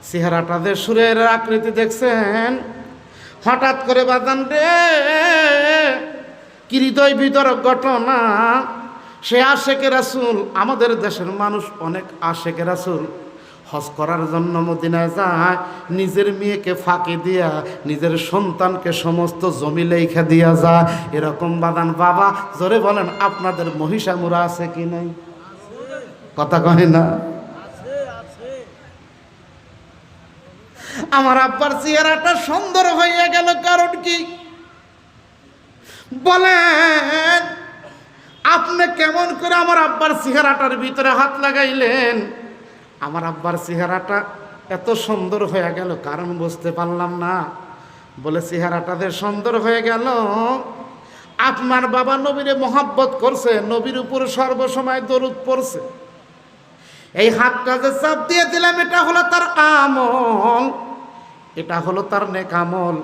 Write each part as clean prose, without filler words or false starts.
চেহারাটা যে সুরের আকৃতি দেখছেন, হঠাৎ করে বাজান রে কি হৃদয় বিদরক ঘটনা। সে আশেকে রাসূল, আমাদের দেশের মানুষ অনেক আশেকে রাসূল হজ করার জন্য মদিনায় যায়, নিজের মেয়েকে ফাঁকি দিয়া নিজের সন্তানকে সমস্ত জমি লেখা দিয়া যায়। এরকম বাদান বাবা জোরে বলেন আপনাদের মহিষামুরা আছে কি নাই? কথা কয় না? আমার আব্বার চেহারাটা সুন্দর হয়ে গেল কারণ কি বলেন? আপনি কেমন করে আমার আব্বার চেহারাটার ভিতরে হাত লাগাইলেন? আমার আব্বার চেহারাটা এত সুন্দর হয়ে গেল কারণ বুঝতে পারলাম না। বলে চেহারাটা যে সুন্দর হয়ে গেল, আপনার বাবা নবীরে মহব্বত করছে, নবীর উপর সর্বসময় দরুদ পড়ছে। এই হাতটা যে চাপ দিয়ে দিলাম এটা হলো তার আমল, এটা হলো তার নেক আমল।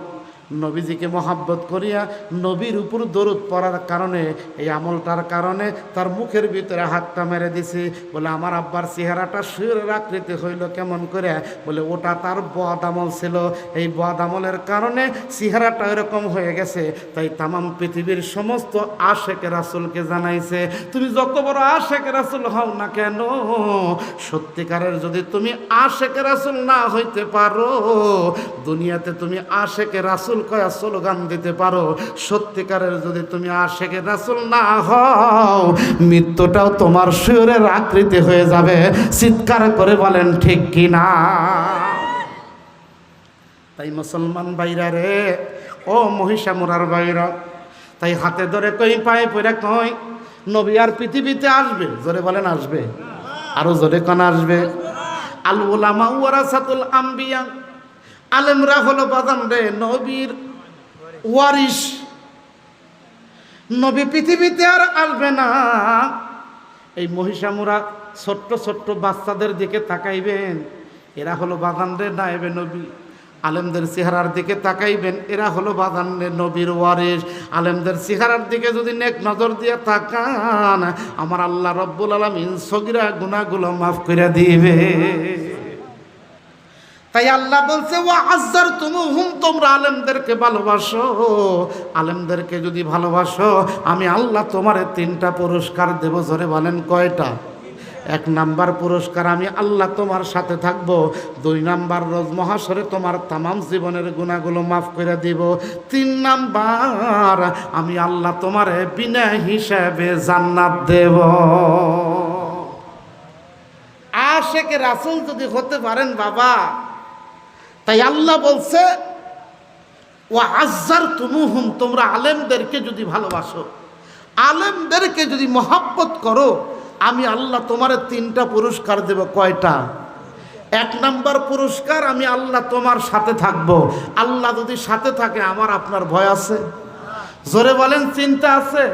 নবীজিকে মহব্বত করিয়া নবীর উপর দরুদ পড়ার কারণে, এই আমলটার কারণে তার মুখের ভিতরে হাতটা মেরে দিছি। বলে আমার আব্বার চেহারাটা সুরের আকৃতি হইল কেমন করে? বলে ওটা তার বদ আমল ছিল, এই বদ আমলের কারণে চেহারাটা এরকম হয়ে গেছে। তাই তামাম পৃথিবীর সমস্ত আশেকে রাসূলকে জানাইছে, তুমি যত বড় আশেকে রাসূল হও না কেন, সত্যিকারের যদি তুমি আশেকে রাসূল না হইতে পারো, দুনিয়াতে তুমি আশেকে রাসূল কয়া স্লোগান দিতে পারো, সত্যিকারের যদি তুমি আশেকে রাসূল না হও, মৃত্যুটাও তোমার সুরের আকৃতি হয়ে যাবে। চিৎকার করে বলেন ঠিক কি না? তাই মুসলমান ভাইরা রে, ও মহিষামুরার ভাইরা, তাই হাতে ধরে কই পায়ে পড়ে কই নবী আর পৃথিবীতে আসবে। জোরে বলেন আসবে, আরো জোরে কোন আসবে? আল উলামা ওয়ারাসাতুল আম্বিয়া, আলেমরা হলো বাজান রে নবীর ওয়ারিস। নবী পৃথিবীতে আর আসবে না। এই মহিষামুরা ছোট্ট ছোট্ট বাচ্চাদের দিকে তাকাইবেন, এরা হলো বাজান রে নায়েবে নবী। আলেমদের চেহারার দিকে তাকাইবেন, এরা হলো বাজান রে নবীর ওয়ারিস। আলেমদের চেহারার দিকে যদি নেক নজর দিয়ে তাকান, আমার আল্লাহ রব্বুল আলামিন সগীরা গুনাহগুলো মাফ করে দিবে। তাই আল্লাহ বলছে ওয়া আযযারতুমুহুম, তোমরা আলেমদেরকে ভালোবাসো। আলেমদেরকে যদি ভালোবাসো, আমি আল্লাহ তোমারে 3টা পুরস্কার দেব। জোরে বলেন কয়টা? 1 নাম্বার পুরস্কার, আমি আল্লাহ তোমার সাথে থাকব। 2 নাম্বার, রোজ মহাশরে তোমার তামাম জীবনের গুনাহগুলো মাফ করে দিব। 3 নাম্বার, আমি আল্লাহ তোমারে বিনা হিসাবে জান্নাত দেব। আশেকে রাসূল যদি হতে পারেন বাবা, তাই আল্লাহ বলছে ওয়া আযযারতুমুহুম, তোমরা আলেমদেরকে যদি ভালোবাসো, আলেমদেরকে যদি মহব্বত করো, আমি আল্লাহ তোমারে 3টা পুরস্কার দেব। কয়টা? 1 নাম্বার পুরস্কার, আমি আল্লাহ তোমার সাথে থাকব। আল্লাহ যদি সাথে থাকে, আমার আপনার ভয় আছে? জোরে বলেন চিন্তা আছে?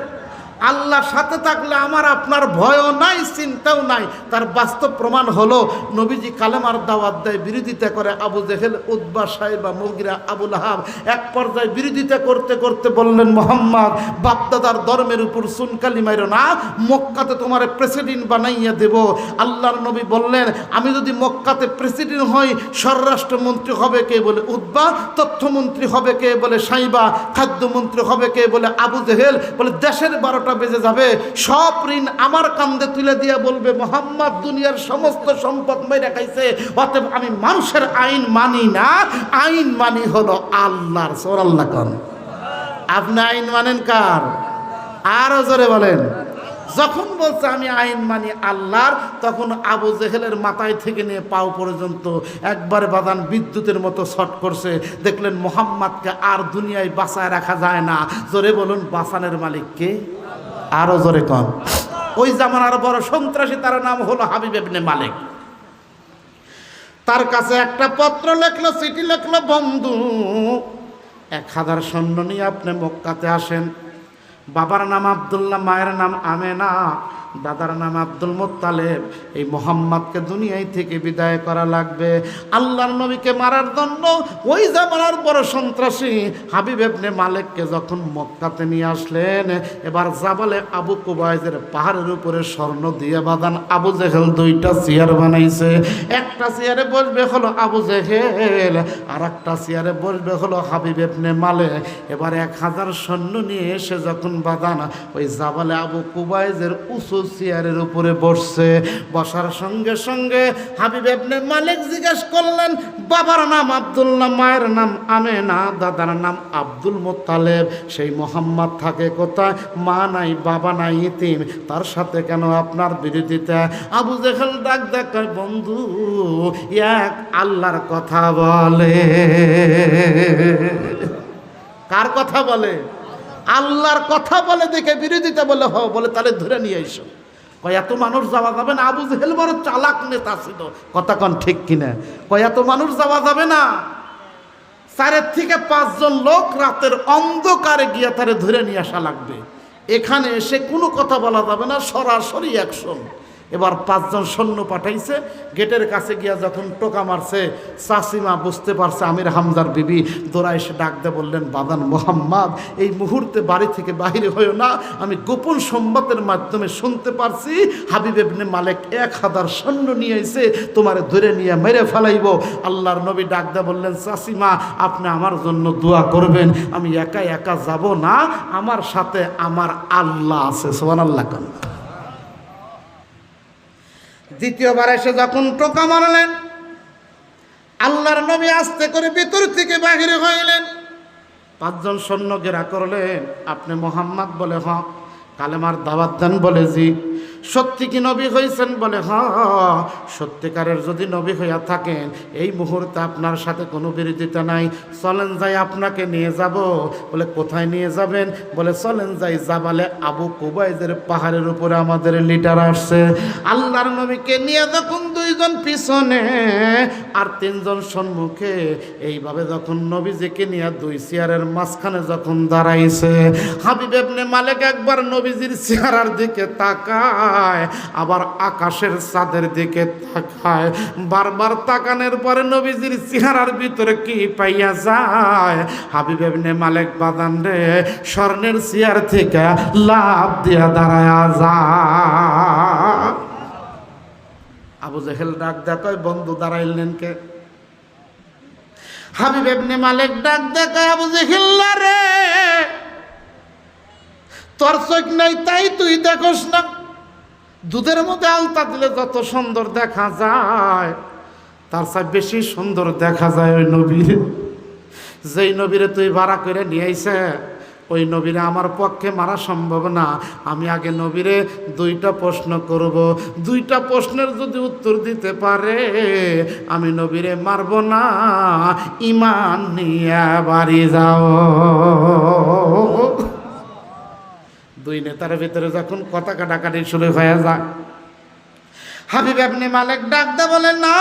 আল্লাহ সাথে থাকলে আমার আপনার ভয়ও নাই, চিন্তাও নাই। তার বাস্তব প্রমাণ হলো নবীজি কালেমার দাওয়াত দেয়, বিরোধিতা করে আবু জেহেল, উতবা, সাইবা, মুগিরা, আবু লাহাব। এক পর্যায়ে বিরোধিতা করতে করতে বললেন, মোহাম্মদ বাপদাদার ধর্মের উপর সুনকালি মাইরো না, মক্কাতে তোমার প্রেসিডেন্ট বানাইয়া দেব। আল্লাহর নবী বললেন, আমি যদি মক্কাতে প্রেসিডেন্ট হই, স্বরাষ্ট্রমন্ত্রী হবে কে? বলে উতবা। তথ্যমন্ত্রী হবে কে? বলে সাইবা। খাদ্যমন্ত্রী হবে কে? বলে আবু জেহেল। বলে দেশের 12টা বেজে যাবে, সব ঋণ আমার কান্দে তুলে দিয়ে বলবে, মোহাম্মদ দুনিয়ার সমস্ত সম্পদ মেরে খাইছে, অতএব আমি মানুষের আইন মানি না, আইন মানি হলো আল্লাহর। সুবহানাল্লাহ কোন? আপনি আইন মানেন কার? আরো জোরে বলেন। যখন বলছে আমি আইন মানি আল্লাহর, তখন আবু জেহেলের মাথায় থেকে নিয়ে পাও পর্যন্ত একবার বাদান বিদ্যুতের মতো শট করছে। দেখলেন মোহাম্মদকে আর দুনিয়ায় বাঁচায় রাখা যায় না। জোরে বলুন, বাঁচানোর মালিক কে? আরো জোরে কন। ওই জামানার বড় সন্ত্রাসী, তার নাম হলো হাবিব ইবনে মালিক। তার কাছে একটা পত্র লেখলো, চিঠি লেখলো, বন্ধু 1000 সৈন্য নিয়ে আপনি মক্কাতে আসেন। বাবার নাম আব্দুল্লাহ, মায়ের নাম আমেনা। দাদার নাম আব্দুল মুত্তালিব, এই মোহাম্মদকে দুনিয়ায় থেকে বিদায় করা লাগবে। আল্লাহর নবীকে মারার জন্য ওই জামানার বড় সন্ত্রাসী হাবিব ইবনে মালিককে যখন মক্কাতে নিয়ে আসলেন, এবার জাবালে আবু কুবাইজের পাহাড়ের উপরে স্বর্ণ দিয়ে বাঁধান আবু জেহেল দুইটা চেয়ার বানাইছে। একটা চেয়ারে বসবে হলো আবু জেহেল, আর একটা চেয়ারে বসবে হলো হাবিব ইবনে মালিক। এবার 1000 সৈন্য নিয়ে এসে যখন বাঁধান ওই জাবালে আবু কুবাইজের উঁচু চেয়ারের উপরে বসছে, বসার সঙ্গে সঙ্গে হাবিব ইবনে মালিক জিজ্ঞেস করলেন, বাবার নাম আব্দুল্লাহ, মায়ের নাম আমেনা, দাদার নাম আব্দুল মুত্তালিব, সেই মোহাম্মদ থাকে কোথায়? মা নাই, বাবা নাই, ইতিম, তার সাথে কেন আপনার বিরোধিতা? আবু জেহেল ডাক দেখায়, বন্ধু এক আল্লাহর কথা বলে। কার কথা বলে? আল্লাহর কথা বলে দেখে বিরোধিতা বলে বলে তাহলে ধরে নিয়ে এসো। কয় এত মানুষ যাওয়া যাবে না। আবু জেহেল বড় চালাক নেতা ছিল, কথা কন ঠিক কিনা? কয় এত মানুষ যাওয়া যাবে না। 4 থেকে 5 জন লোক রাতের অন্ধকারে গিয়া তারে ধরে নিয়ে আসা লাগবে। এখানে এসে কোনো কথা বলা যাবে না, সরাসরি অ্যাকশন। এবার 5 জন সৈন্য পাঠাইছে। গেটের কাছে গিয়া যখন টোকা মারছে, চাষিমা বুঝতে পারছে আমির হামজার বিবি, দৌড়া এসে ডাক দিয়ে বললেন, বাদান মোহাম্মদ, এই মুহূর্তে বাড়ি থেকে বাহিরে হইও না। আমি গোপন সংবাদের মাধ্যমে শুনতে পারছি হাবিব ইবনে মালিক 1000 সৈন্য নিয়ে এসে তোমারে ধরে নিয়ে মেরে ফেলাইব। আল্লাহর নবী ডাক দিয়ে বললেন, চাষিমা আপনি আমার জন্য দোয়া করবেন, আমি একা একা যাব না, আমার সাথে আমার আল্লাহ আছে। সুবহানাল্লাহ। দ্বিতীয়বার এসে যখন টোকা মারলেন, আল্লাহর নবী আস্তে করে ভিতর থেকে বাহিরে হইলেন। 5 জন সৈন্য ঘেরা করলেন, আপনি মোহাম্মদ? বলে হ। কালেমার দাওয়াত দেন? বলে জি। সত্যি কি নবী হয়েছেন? বলে হ। সত্যিকারের যদি নবী হইয়া থাকেন এই মুহূর্তে আপনার সাথে কোনো বিরোধিতা নাই, চলেন যাই আপনাকে নিয়ে যাব। বলে কোথায় নিয়ে যাবেন? বলে চলেন যাই জাবালে আবু কুবাইজের পাহাড়ের উপরে আমাদের লিডার আসছে। আল্লাহর নবীকে নিয়ে যখন 2 জন পিছনে আর 3 জন সম্মুখে, এইভাবে যখন নবীজিকে নিয়ে 2 চেয়ারের মাঝখানে যখন দাঁড়াইছে, হাবিব ইবনে মালিক একবার নবীজির চেহারার দিকে তাকায়, আবার আকাশের চাঁদের দিকে তাকায়। বারবার তাকানোর পরে নবীজির চেহারার ভিতরে কি পাইয়া যায়? হাবিব ইবনে মালিক বাদান রে স্বর্ণের চেয়ার থেকে লাফ দিয়া দাঁড়ায়া যায়। আবু জেহেল ডাক দেখায়, বন্ধু দাঁড়াইলেন কে? হাবিব ইবনে মালিক ডাক দেখায়, আবু জেহেল রে তোর চোখ নাই তাই তুই দেখোস না? দুধের মধ্যে আলতা দিলে যত সুন্দর দেখা যায়, তার চেয়ে বেশি সুন্দর দেখা যায় ওই নবীর। যেই নবীরে তুই ভাড়া করে নিয়ে আইছে, ওই নবীরে আমার পক্ষে মারা সম্ভব না। আমি আগে নবীরে 2টা প্রশ্ন করব, 2টা প্রশ্নের যদি উত্তর দিতে পারে আমি নবীরে মারব না, ঈমান নিয়ে বাড়ি যাও। 2 নেতার ভিতরে যখন কথা কাটাকাটি শুরু হয়ে যায়, হাবিব ইবনে মালিক ডাক দে বলে, না